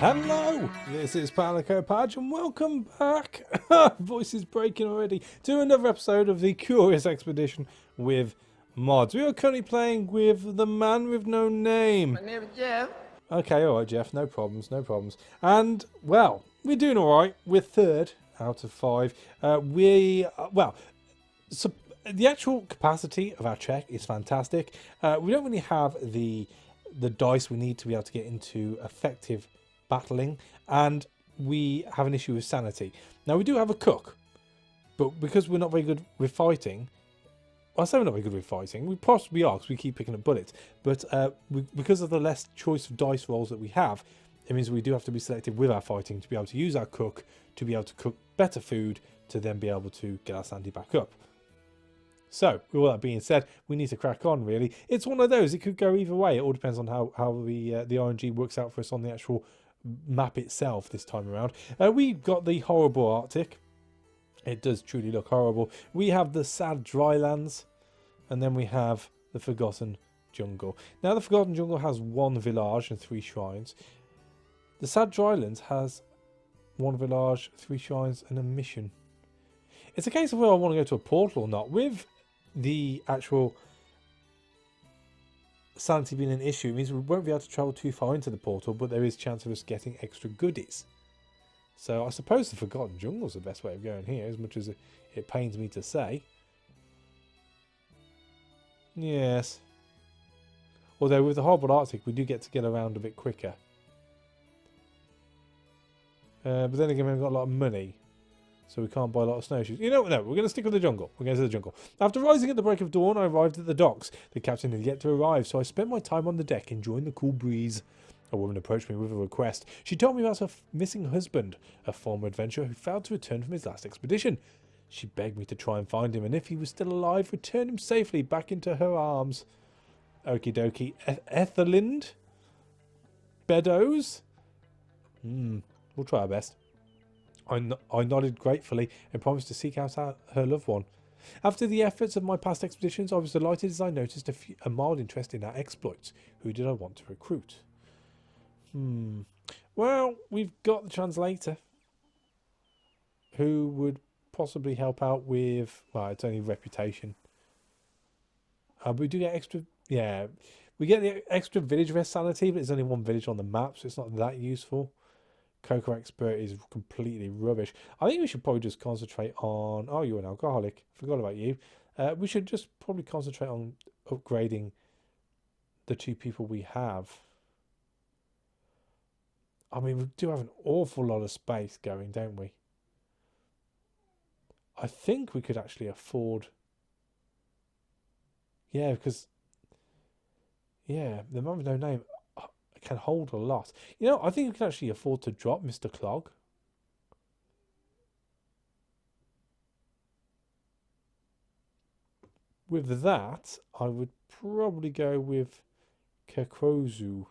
Hello, this is Palico Padge and welcome back, voice is breaking already, to another episode of the Curious Expedition with mods. We are currently playing with the man with no name. My name is Jeff. Okay, alright Jeff, no problems, no problems. And, well, we're doing alright. We're third out of 5. The actual capacity of our check is fantastic. We don't really have the dice we need to be able to get into effective battling, and we have an issue with sanity. Now we do have a cook, but because we're not very good with fighting, I say we're not very good with fighting, we possibly are because we keep picking up bullets, but because of the less choice of dice rolls that we have, it means we do have to be selective with our fighting to be able to use our cook to be able to cook better food to then be able to get our sanity back up. So, with all that being said, we need to crack on, really. It's one of those, it could go either way. It all depends on how the RNG works out for us on the actual map itself this time around. We've got the horrible Arctic. It does truly look horrible. We have the sad drylands, and then we have the forgotten jungle. Now, the forgotten jungle has 1 village and 3 shrines. The sad drylands has 1 village, 3 shrines, and a mission. It's a case of whether I want to go to a portal or not. With the actual sanity being an issue, it means we won't be able to travel too far into the portal, but there is a chance of us getting extra goodies. So I suppose the Forgotten Jungle is the best way of going here, as much as it pains me to say. Yes. Although with the Horrible Arctic, we do get to get around a bit quicker. But then again, we've got a lot of money, so we can't buy a lot of snowshoes. You know what? No, we're going to stick with the jungle. We're going to the jungle. After rising at the break of dawn, I arrived at the docks. The captain had yet to arrive, so I spent my time on the deck enjoying the cool breeze. A woman approached me with a request. She told me about her missing husband, a former adventurer who failed to return from his last expedition. She begged me to try and find him, and if he was still alive, return him safely back into her arms. Okie dokie. Ethelind? Beddoes? We'll try our best. I nodded gratefully and promised to seek out her loved one. After the efforts of my past expeditions, I was delighted as I noticed a mild interest in our exploits. Who did I want to recruit? Well, we've got the translator, who would possibly help out with, well, it's only reputation. But we do get extra, yeah, we get the extra village rest sanity, but there's only 1 village on the map, so it's not that useful. Cocoa expert is completely rubbish. I think we should probably just concentrate on... Oh, you're an alcoholic. Forgot about you. We should just probably concentrate on upgrading the 2 people we have. I mean, we do have an awful lot of space going, don't we? I think we could actually afford... Yeah, because... Yeah, the man with no name... can hold a lot. You know, I think we can actually afford to drop Mr. Clog. With that, I would probably go with Kekrozu.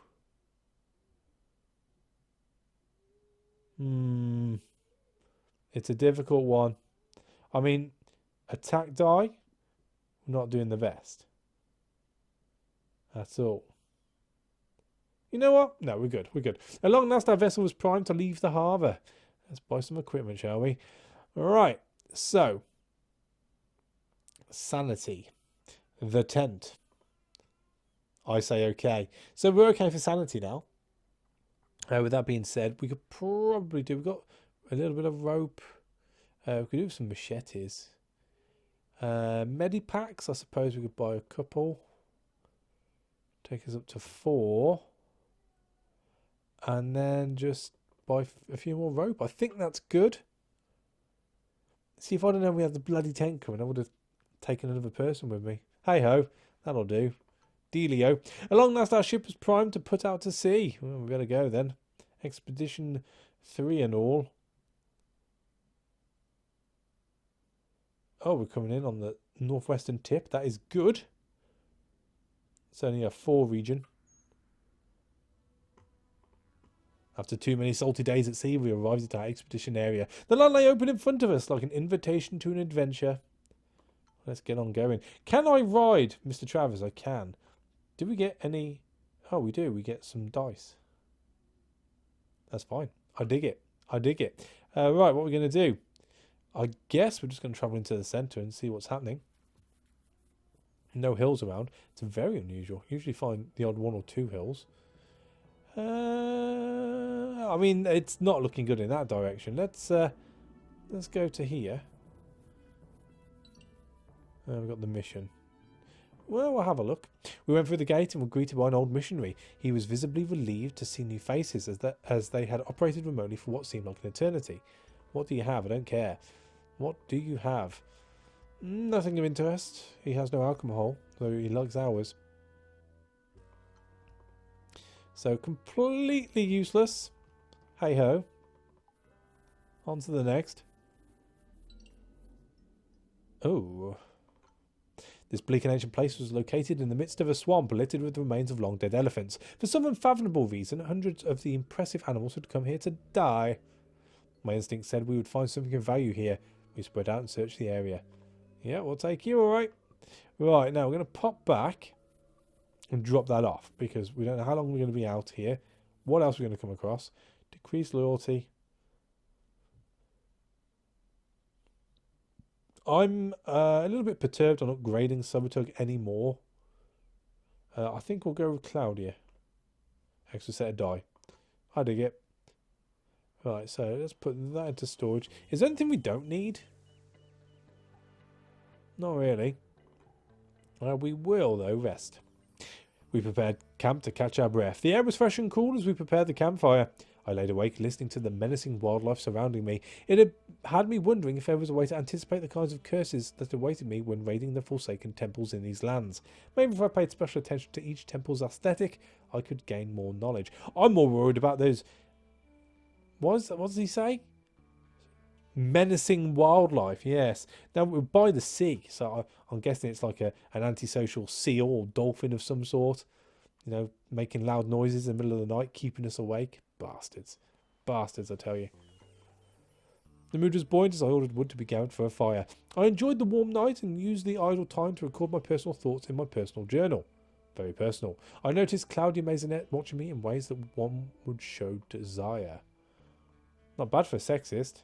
It's a difficult one. I mean, attack die, we're not doing the best. That's all. You know what? No, we're good. We're good. At long last, our vessel was primed to leave the harbour. Let's buy some equipment, shall we? Right. So, sanity. The tent. I say okay. So we're okay for sanity now. With that being said, we could probably do... We've got a little bit of rope. We could do some machetes. Medipacks, I suppose we could buy a couple. Take us up to 4. And then just buy a few more rope. I think that's good. See, if I'd have known we had the bloody tent coming, I would have taken another person with me. Hey-ho, that'll do. Dealio. At long last, our ship was primed to put out to sea. Well, we better go then. Expedition 3 and all. Oh, we're coming in on the northwestern tip. That is good. It's only a 4 region. After too many salty days at sea, we arrived at our expedition area. The land lay open in front of us, like an invitation to an adventure. Let's get on going. Can I ride, Mr. Travers? I can. Do we get any... Oh, we do. We get some dice. That's fine. I dig it. I dig it. Right, what we're going to do? I guess we're just going to travel into the centre and see what's happening. No hills around. It's very unusual. Usually find the odd one or two hills. I mean, it's not looking good in that direction. Let's go to here. We've got the mission. Well, we'll have a look. We went through the gate and were greeted by an old missionary. He was visibly relieved to see new faces as they had operated remotely for what seemed like an eternity. What do you have? I don't care. What do you have? Nothing of interest. He has no alcohol, though he likes ours. So completely useless. Hey ho. On to the next. Oh. This bleak and ancient place was located in the midst of a swamp littered with the remains of long dead elephants. For some unfathomable reason, hundreds of the impressive animals had come here to die. My instinct said we would find something of value here. We spread out and searched the area. Yeah, we'll take you, alright. Right, now we're going to pop back and drop that off because we don't know how long we're going to be out here. What else we're going to come across? Decrease loyalty. I'm a little bit perturbed on upgrading Subitug anymore. I think we'll go with Claudia. Extra set of die. I dig it. Right, so let's put that into storage. Is there anything we don't need? Not really. We will, though, rest. We prepared camp to catch our breath. The air was fresh and cool as we prepared the campfire. I laid awake listening to the menacing wildlife surrounding me. It had me wondering if there was a way to anticipate the kinds of curses that awaited me when raiding the forsaken temples in these lands. Maybe if I paid special attention to each temple's aesthetic, I could gain more knowledge. I'm more worried about those... What does he say? Menacing wildlife, yes. Now, we're by the sea, so I'm guessing it's like an antisocial seal or dolphin of some sort. You know, making loud noises in the middle of the night, keeping us awake. Bastards. Bastards, I tell you. The mood was buoyant as I ordered wood to be gathered for a fire. I enjoyed the warm night and used the idle time to record my personal thoughts in my personal journal. Very personal. I noticed Claudia Maisonette watching me in ways that one would show desire. Not bad for a sexist.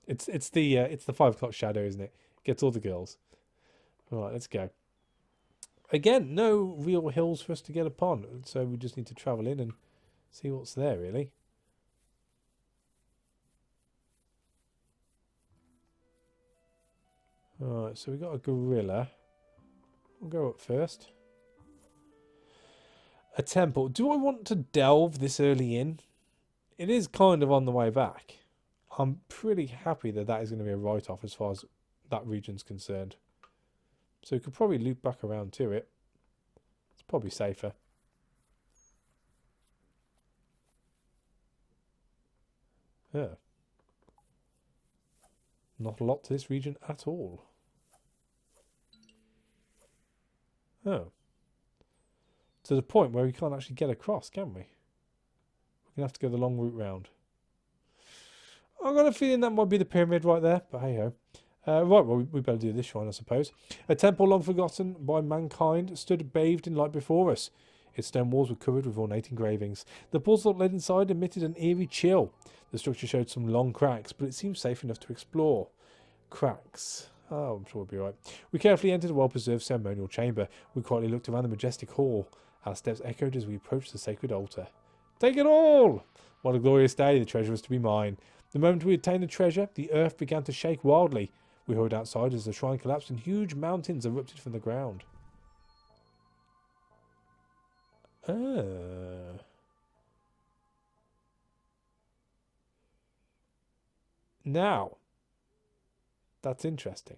It's the 5 o'clock shadow, isn't it? Gets all the girls. Alright, let's go. Again, no real hills for us to get upon, so we just need to travel in and see what's there, really. Alright, so we've got a gorilla. We'll go up first. A temple. Do I want to delve this early in? It is kind of on the way back. I'm pretty happy that that is going to be a write-off as far as that region's concerned. So we could probably loop back around to it. It's probably safer. Yeah. Not a lot to this region at all. Oh. To the point where we can't actually get across, can we? We're going to have to go the long route round. I've got a feeling that might be the pyramid right there, but hey ho. Right, well, we better do this one, I suppose. A temple long forgotten by mankind stood bathed in light before us. Its stone walls were covered with ornate engravings. The portal that led inside emitted an eerie chill. The structure showed some long cracks, but it seemed safe enough to explore. Cracks. Oh, I'm sure we'll be right. We carefully entered a well-preserved ceremonial chamber. We quietly looked around the majestic hall. Our steps echoed as we approached the sacred altar. Take it all! What a glorious day, the treasure was to be mine. The moment we attained the treasure, the earth began to shake wildly. We hurried outside as the shrine collapsed and huge mountains erupted from the ground. Now, that's interesting.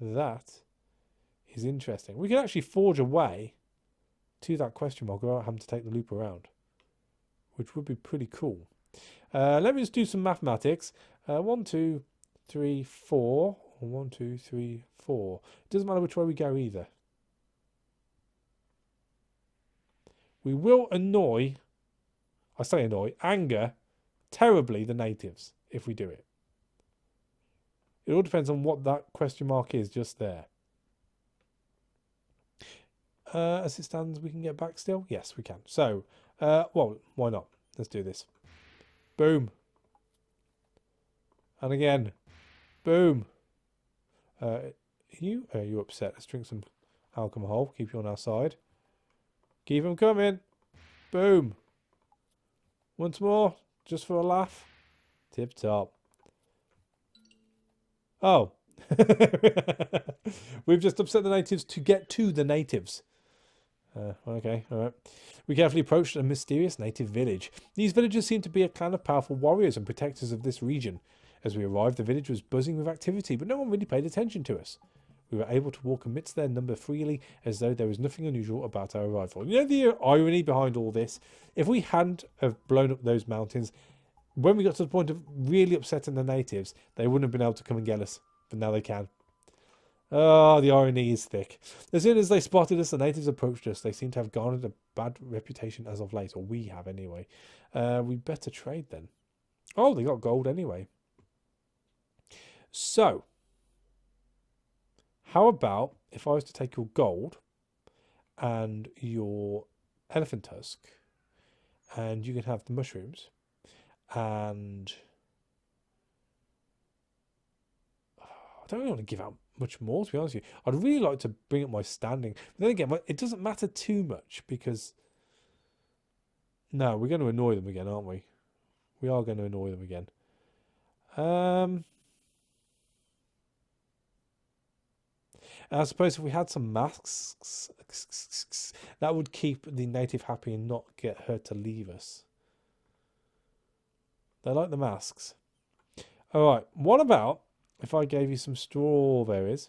That is interesting. We can actually forge a way to that question mark without having to take the loop around, which would be pretty cool. Let me just do some mathematics. 1, 2, 3, 4. 1, 2, 3, 4. It doesn't matter which way we go either. We will annoy, I say annoy, anger terribly the natives if we do it. It all depends on what that question mark is just there. As it stands, we can get back still? Yes, we can. So, well, why not? Let's do this. Boom. And again. Boom. Are you upset? Let's drink some alcohol. Keep you on our side. Keep them coming. Boom. Once more. Just for a laugh. Tip top. Oh. We've just upset the natives to get to the natives. Okay, alright. We carefully approached a mysterious native village. These villagers seemed to be a clan of powerful warriors and protectors of this region. As we arrived, the village was buzzing with activity, but no one really paid attention to us. We were able to walk amidst their number freely, as though there was nothing unusual about our arrival. You know the irony behind all this? If we hadn't have blown up those mountains, when we got to the point of really upsetting the natives, they wouldn't have been able to come and get us. But now they can. Oh, the irony is thick. As soon as they spotted us, the natives approached us. They seem to have garnered a bad reputation as of late, or we have anyway. We'd better trade then. Oh, they got gold anyway. So, how about if I was to take your gold and your elephant tusk, and you can have the mushrooms, and I don't really want to give out much more, to be honest with you. I'd really like to bring up my standing, but then again, it doesn't matter too much because no, we're going to annoy them again, aren't we? We are going to annoy them again. I suppose if we had some masks, that would keep the native happy and not get her to leave us. They like the masks. Alright, what about if I gave you some strawberries?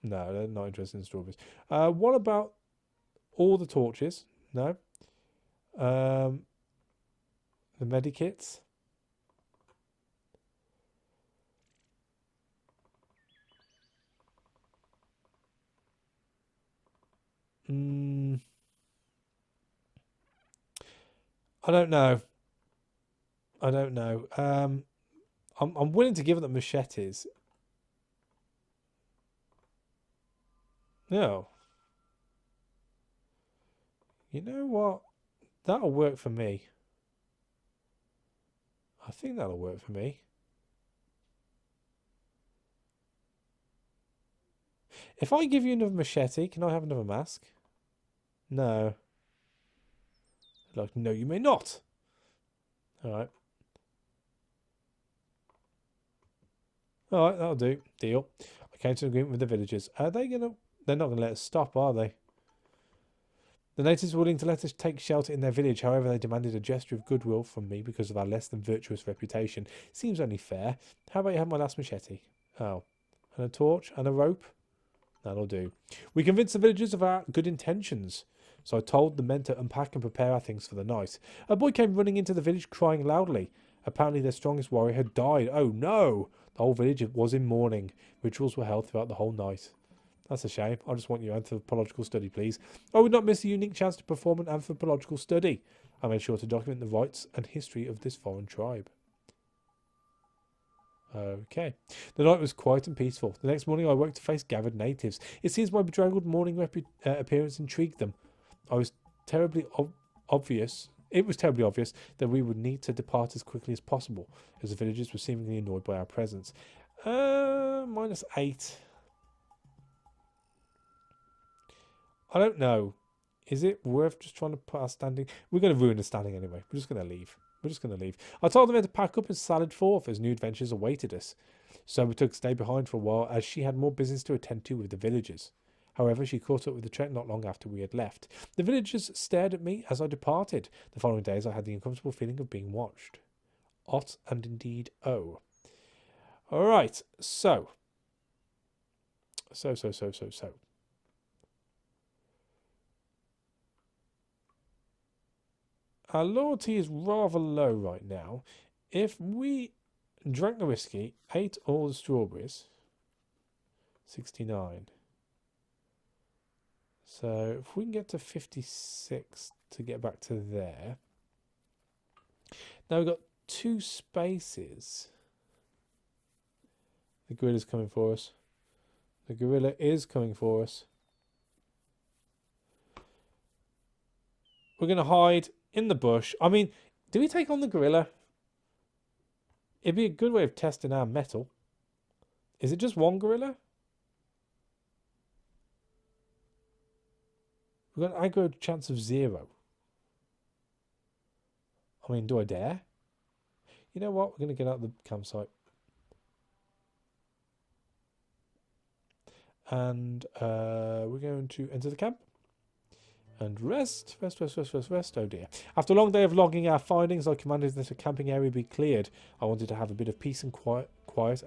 No, they're not interested in strawberries. What about all the torches? No. The medikits? I don't know. I don't know. I'm willing to give them machetes. No. You know what? That'll work for me. I think that'll work for me. If I give you another machete, can I have another mask? No. Like, no, you may not. Alright. Alright, that'll do. Deal. I came to an agreement with the villagers. Are they gonna... They're not gonna let us stop, are they? The natives were willing to let us take shelter in their village. However, they demanded a gesture of goodwill from me because of our less than virtuous reputation. Seems only fair. How about you have my last machete? Oh. And a torch and a rope? That'll do. We convinced the villagers of our good intentions. So I told the men to unpack and prepare our things for the night. A boy came running into the village crying loudly. Apparently their strongest warrior had died. Oh no! The whole village was in mourning. Rituals were held throughout the whole night. That's a shame. I just want your anthropological study, please. I would not miss a unique chance to perform an anthropological study. I made sure to document the rights and history of this foreign tribe. Okay. The night was quiet and peaceful. The next morning I woke to face gathered natives. It seems my bedraggled morning appearance intrigued them. It was terribly obvious that we would need to depart as quickly as possible, as the villagers were seemingly annoyed by our presence. -8. I don't know. Is it worth just trying to put our standing? We're going to ruin the standing anyway. We're just going to leave. I told the men to pack up and salad forth as new adventures awaited us. So we took stay behind for a while as she had more business to attend to with the villagers. However, she caught up with the trek not long after we had left. The villagers stared at me as I departed. The following days I had the uncomfortable feeling of being watched. Ot and indeed O. Alright, so. Our loyalty is rather low right now. If we drank the whiskey, ate all the strawberries, 69. So if we can get to 56 to get back to there. Now we've got 2 spaces. The gorilla's coming for us. The gorilla is coming for us. We're going to hide in the bush. I mean, do we take on the gorilla? It'd be a good way of testing our metal. Is it just one gorilla? We've got an aggro chance of 0. I mean, do I dare? You know what? We're going to get out of the campsite. And we're going to enter the camp. And rest. Oh dear. After a long day of logging our findings, I commanded that a camping area be cleared. I wanted to have a bit of peace and quiet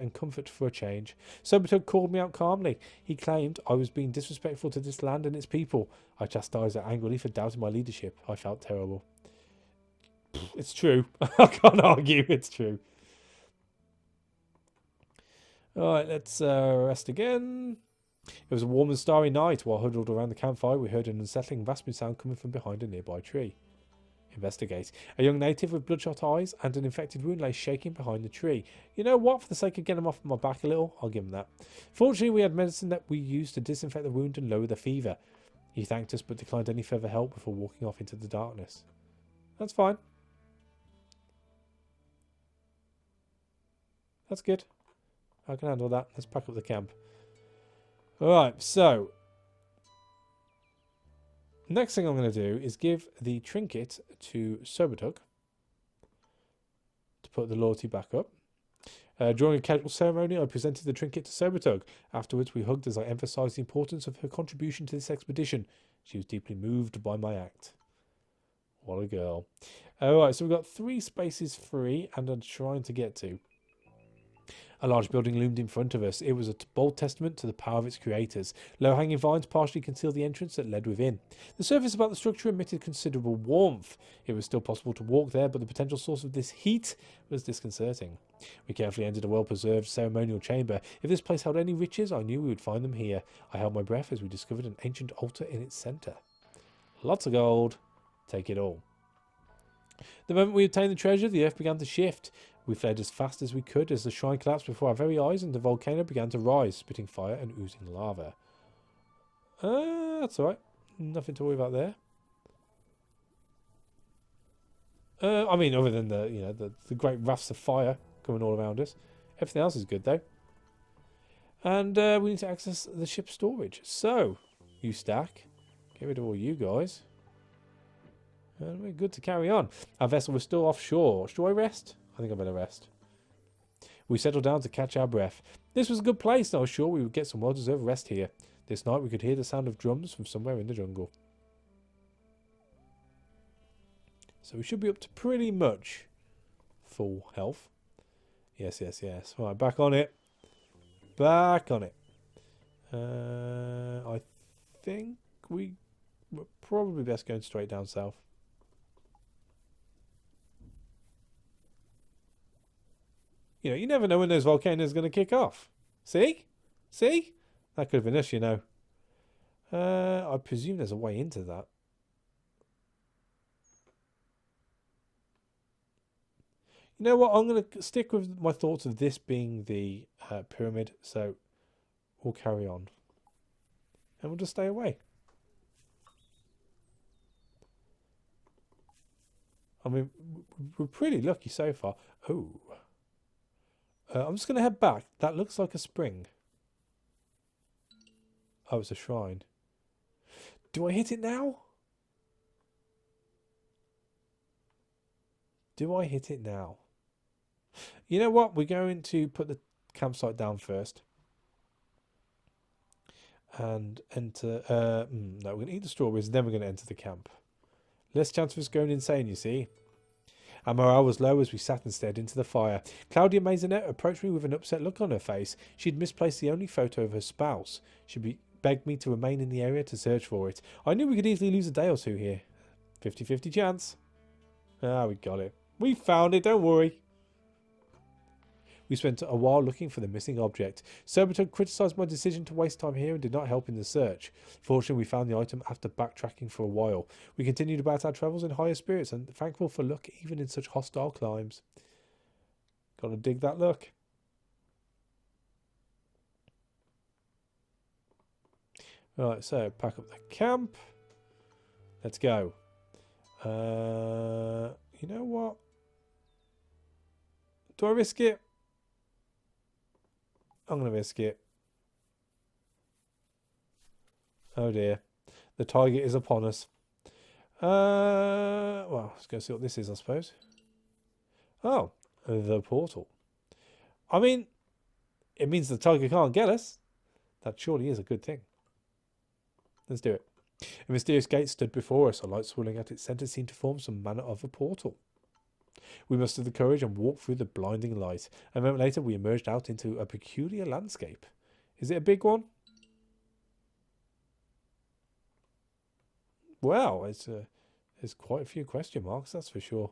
and comfort for a change. Sobertug called me out calmly. He claimed I was being disrespectful to this land and its people. I chastised her angrily for doubting my leadership. I felt terrible. It's true. I can't argue. It's true. Alright, let's rest again. It was a warm and starry night. While huddled around the campfire, we heard an unsettling rasping sound coming from behind a nearby tree. Investigate. A young native with bloodshot eyes and an infected wound lay shaking behind the tree. You know what? For the sake of getting him off my back a little, I'll give him that. Fortunately, we had medicine that we used to disinfect the wound and lower the fever. He thanked us but declined any further help before walking off into the darkness. That's fine. That's good. I can handle that. Let's pack up the camp. Alright, so next thing I'm going to do is give the trinket to Sobertug to put the loyalty back up. During a casual ceremony, I presented the trinket to Sobertug. Afterwards, we hugged as I emphasised the importance of her contribution to this expedition. She was deeply moved by my act. What a girl. Alright, so we've got 3 spaces free and a shrine to get to. A large building loomed in front of us. It was a bold testament to the power of its creators. Low-hanging vines partially concealed the entrance that led within. The surface about the structure emitted considerable warmth. It was still possible to walk there, but the potential source of this heat was disconcerting. We carefully entered a well-preserved ceremonial chamber. If this place held any riches, I knew we would find them here. I held my breath as we discovered an ancient altar in its centre. Lots of gold. Take it all. The moment we obtained the treasure, the earth began to shift. We fled as fast as we could as the shrine collapsed before our very eyes and the volcano began to rise, spitting fire and oozing lava. That's alright. Nothing to worry about there. I mean, other than the great rafts of fire coming all around us. Everything else is good, though. And we need to access the ship's storage. So, you stack. Get rid of all you guys. And we're good to carry on. Our vessel was still offshore. Should I rest? I think I better rest. We settled down to catch our breath. This was a good place, and I was sure we would get some well-deserved rest here. This night we could hear the sound of drums from somewhere in the jungle. So we should be up to pretty much full health. Yes. Right, back on it. Back on it. I think we're probably best going straight down south. You know, you never know when those volcanoes are going to kick off. See? See? That could have been us, you know. I presume there's a way into that. You know what? I'm going to stick with my thoughts of this being the pyramid. So we'll carry on. And we'll just stay away. I mean, we're pretty lucky so far. Oh. I'm just going to head back. That looks like a spring. Oh, it's a shrine. Do I hit it now? Do I hit it now? You know what? We're going to put the campsite down first. And enter... no, we're going to eat the strawberries, then we're going to enter the camp. Less chance of us going insane, you see. Our morale was low as we sat and stared into the fire. Claudia Maisonette approached me with an upset look on her face. She'd misplaced the only photo of her spouse. She begged me to remain in the area to search for it. I knew we could easily lose a day or two here. 50-50 chance. Ah, we got it. We found it, don't worry. We spent a while looking for the missing object. Sobertug criticised my decision to waste time here and did not help in the search. Fortunately, we found the item after backtracking for a while. We continued about our travels in higher spirits and thankful for luck even in such hostile climes. Gotta dig that luck. Right, so pack up the camp. Let's go. You know what? Do I risk it? I'm going to risk it. Oh dear. The target is upon us. Well, let's go see what this is, I suppose. Oh, the portal. I mean, it means the target can't get us. That surely is a good thing. Let's do it. A mysterious gate stood before us. A light swirling at its centre seemed to form some manner of a portal. We mustered the courage and walked through the blinding light. A moment later, we emerged out into a peculiar landscape. Is it a big one? Well, there's quite a few question marks, that's for sure.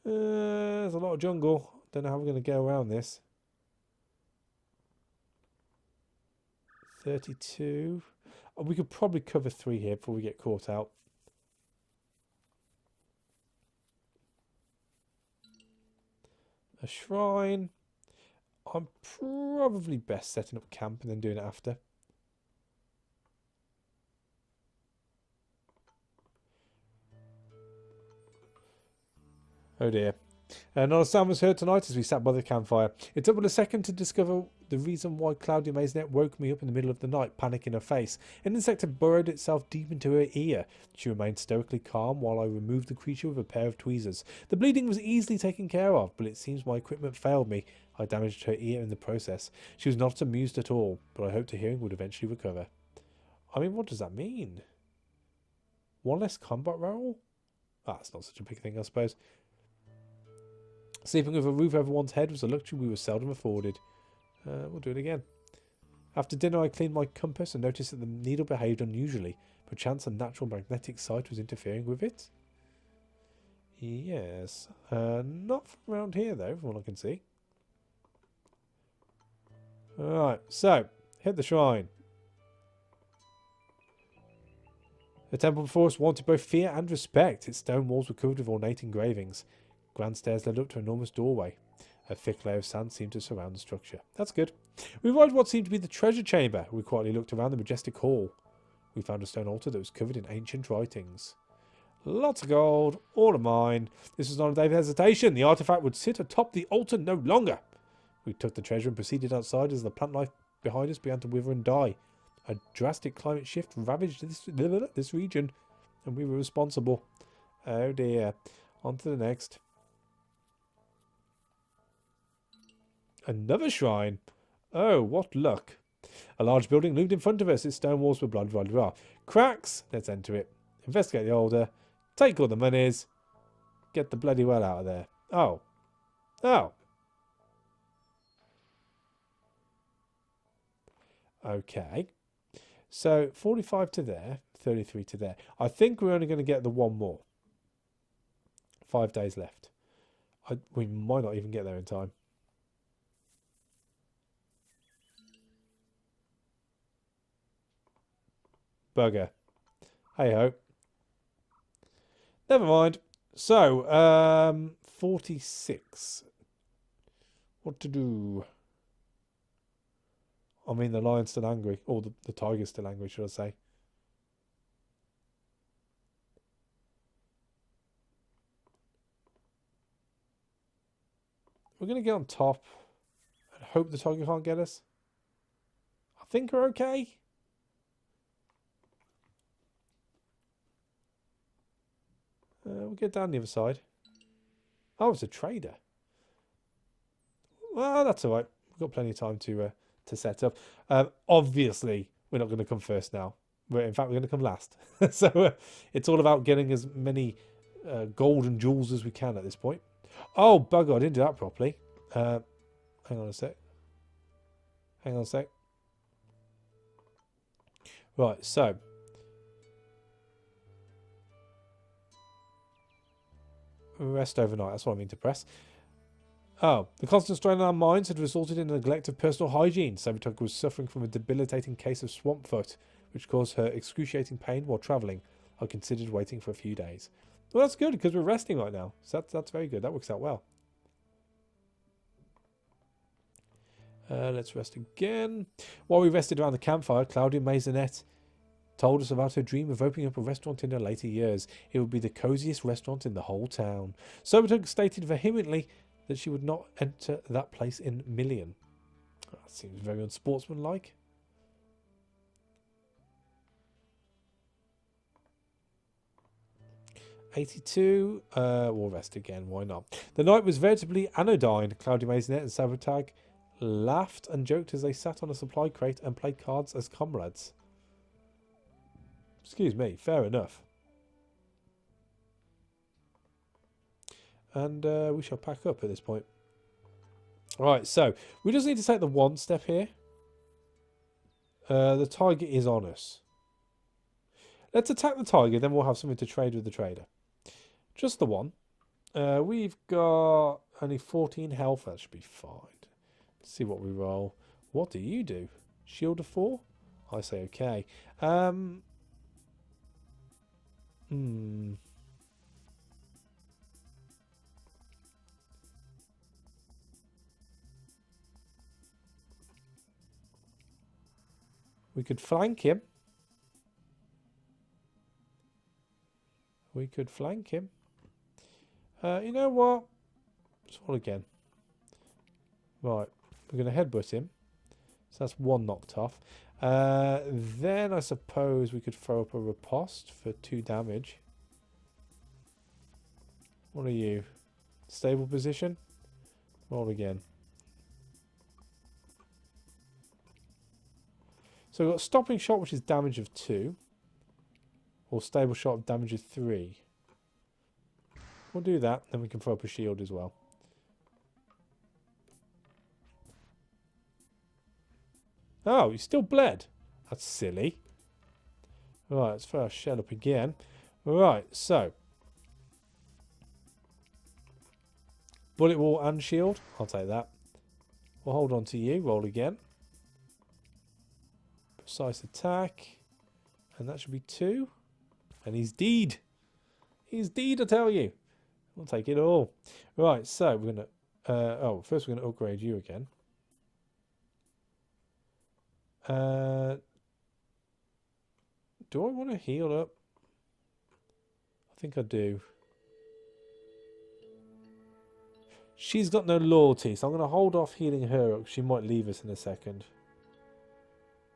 There's a lot of jungle. Don't know how we're going to go around this. 32. Oh, we could probably cover 3 here before we get caught out. A shrine. I'm probably best setting up camp and then doing it after. Oh dear. Not a sound was heard tonight as we sat by the campfire. It took but a second to discover the reason why Claudia Maisonette woke me up in the middle of the night, panic in her face. An insect had burrowed itself deep into her ear. She remained stoically calm while I removed the creature with a pair of tweezers. The bleeding was easily taken care of, but it seems my equipment failed me. I damaged her ear in the process. She was not amused at all, but I hoped her hearing would eventually recover. I mean, what does that mean? One less combat roll? Ah, it's not such a big thing, I suppose. Sleeping with a roof over one's head was a luxury we were seldom afforded. We'll do it again. After dinner, I cleaned my compass and noticed that the needle behaved unusually. Perchance a natural magnetic site was interfering with it? Yes. Not from around here, though, from what I can see. Alright, so, hit the shrine. The temple before us wanted both fear and respect. Its stone walls were covered with ornate engravings. Grand stairs led up to an enormous doorway. A thick layer of sand seemed to surround the structure. That's good. We arrived at what seemed to be the treasure chamber. We quietly looked around the majestic hall. We found a stone altar that was covered in ancient writings. Lots of gold, all of mine. This was not a day of hesitation. The artifact would sit atop the altar no longer. We took the treasure and proceeded outside as the plant life behind us began to wither and die. A drastic climate shift ravaged this region, and we were responsible. Oh dear. On to the next. Another shrine. Oh, what luck. A large building loomed in front of us. Its stone walls were blood. Cracks. Let's enter it. Investigate the altar. Take all the monies. Get the bloody well out of there. Oh. Oh. Okay. So, 45 to there. 33 to there. I think we're only going to get the one more. 5 days left. We might not even get there in time. Bugger. Hey ho. Never mind. So, 46. What to do? I mean, the lion's still angry. Or the tiger's still angry, should I say. We're going to get on top and hope the tiger can't get us. I think we're okay. We'll get down the other side. Oh, it's a trader. Well, that's all right. We've got plenty of time to set up. Obviously, we're not going to come first now. In fact, we're going to come last. So it's all about getting as many gold and jewels as we can at this point. Oh, bugger, I didn't do that properly. Hang on a sec. Hang on a sec. Right, so. Rest overnight, that's what I mean to press. Oh, the constant strain on our minds had resulted in a neglect of personal hygiene. Savitok was suffering from a debilitating case of swamp foot, which caused her excruciating pain while travelling. I considered waiting for a few days. Well, that's good, because we're resting right now. So that's very good. That works out well. Let's rest again. While we rested around the campfire, Claudia Maisonette told us about her dream of opening up a restaurant in her later years. It would be the coziest restaurant in the whole town. Sobertug stated vehemently that she would not enter that place in a million. That seems very unsportsmanlike. '82. We'll rest again. Why not? The night was veritably anodyne. Cloudy Maisonette and Sobertug laughed and joked as they sat on a supply crate and played cards as comrades. Excuse me. Fair enough. And we shall pack up at this point. Right, so we just need to take the one step here. The tiger is on us. Let's attack the tiger, then we'll have something to trade with the trader. Just the one. We've got only 14 health. That should be fine. Let's see what we roll. What do you do? Shield of 4? I say okay. We could flank him. We could flank him. You know what? Let's roll again. Right. We're going to headbutt him. So that's one knocked off. Then I suppose we could throw up a riposte for 2 damage. What are you? Stable position? Roll again. So we've got stopping shot, which is damage of 2. Or stable shot of damage of 3. We'll do that. Then we can throw up a shield as well. Oh, he's still bled. That's silly. Right, let's throw our shell up again. Right, so. Bullet wall and shield. I'll take that. We'll hold on to you. Roll again. Precise attack. And that should be 2. And he's deed. He's deed, I tell you. We'll take it all. Right, so we're going to... first we're going to upgrade you again. Do I want to heal up? I think I do. She's got no loyalty, so I'm going to hold off healing her up. She might leave us in a second.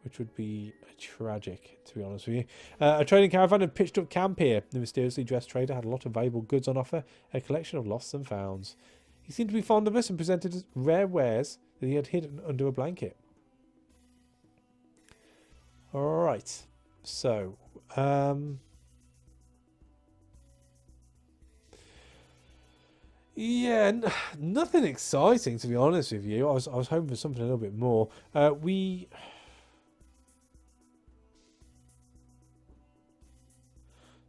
Which would be tragic, to be honest with you. A trading caravan had pitched up camp here. The mysteriously dressed trader had a lot of valuable goods on offer, a collection of losts and founds. He seemed to be fond of us and presented us rare wares that he had hidden under a blanket. Alright, so, yeah, nothing exciting, to be honest with you. I was hoping for something a little bit more.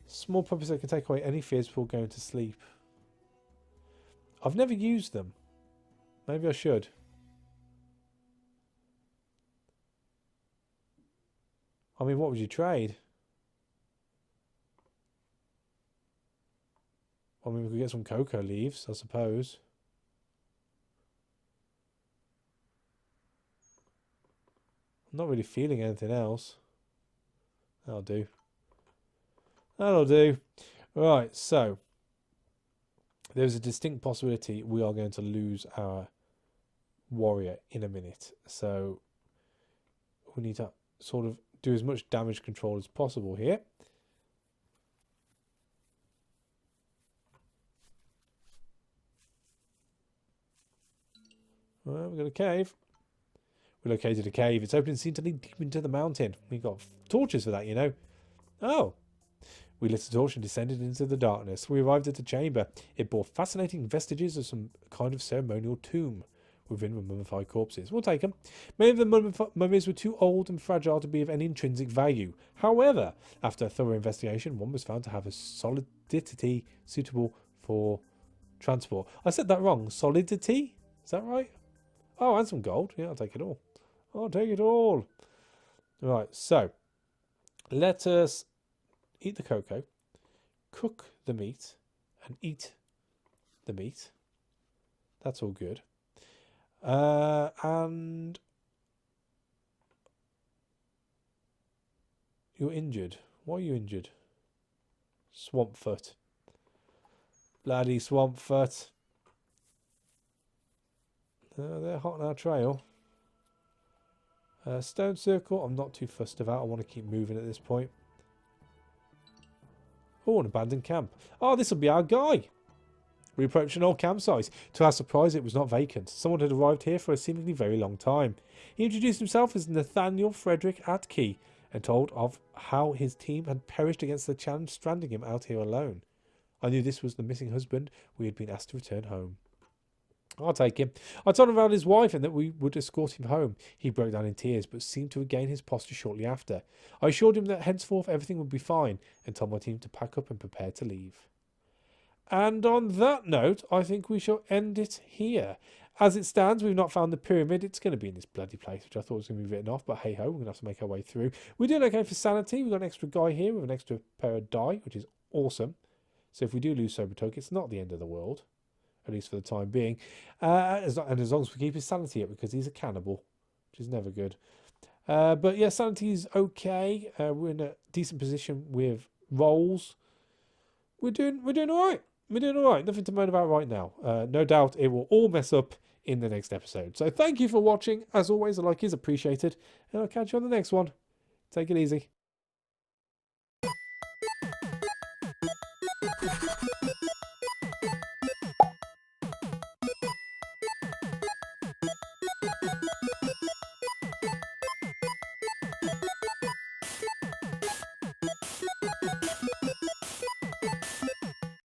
Small puppies that can take away any fears before going to sleep. I've never used them. Maybe I should. I mean, what would you trade? I mean, we could get some cocoa leaves, I suppose. I'm not really feeling anything else. That'll do. That'll do. Right, so there's a distinct possibility we are going to lose our warrior in a minute. So we need to sort of do as much damage control as possible here. Well, we've got a cave. We located a cave. It's open and seemed to lead deep into the mountain. We've got torches for that, you know. Oh. We lit a torch and descended into the darkness. We arrived at the chamber. It bore fascinating vestiges of some kind of ceremonial tomb. Within were mummified corpses. We'll take them. Many of the mummies were too old and fragile to be of any intrinsic value. However, after a thorough investigation, one was found to have a solidity suitable for transport. I said that wrong. Solidity? Is that right? Oh, and some gold. Yeah, I'll take it all. I'll take it all. Right, so let us eat the cocoa, cook the meat, and eat the meat. That's all good. And You're injured. Why are you injured? Swamp foot. Bloody swamp foot. They're hot on our trail. Stone circle, I'm not too fussed about. I want to keep moving at this point. Oh, an abandoned camp. Oh, this will be our guy. We approached an old campsite. To our surprise, it was not vacant. Someone had arrived here for a seemingly very long time. He introduced himself as Nathaniel Frederick Atke and told of how his team had perished against the challenge, stranding him out here alone. I knew this was the missing husband we had been asked to return home. I'll take him. I told him about his wife and that we would escort him home. He broke down in tears, but seemed to regain his posture shortly after. I assured him that henceforth everything would be fine and told my team to pack up and prepare to leave. And on that note, I think we shall end it here. As it stands, we've not found the pyramid. It's going to be in this bloody place, which I thought was going to be written off, but hey-ho, we're going to have to make our way through. We're doing okay for sanity. We've got an extra guy here with an extra pair of die, which is awesome. So if we do lose Sobertoke, it's not the end of the world, at least for the time being. And as long as we keep his sanity up, because he's a cannibal, which is never good. But yeah, sanity is okay. We're in a decent position with rolls. We're doing all right. We're doing all right. Nothing to moan about right now. No doubt it will all mess up in the next episode. So thank you for watching. As always, a like is appreciated. And I'll catch you on the next one. Take it easy.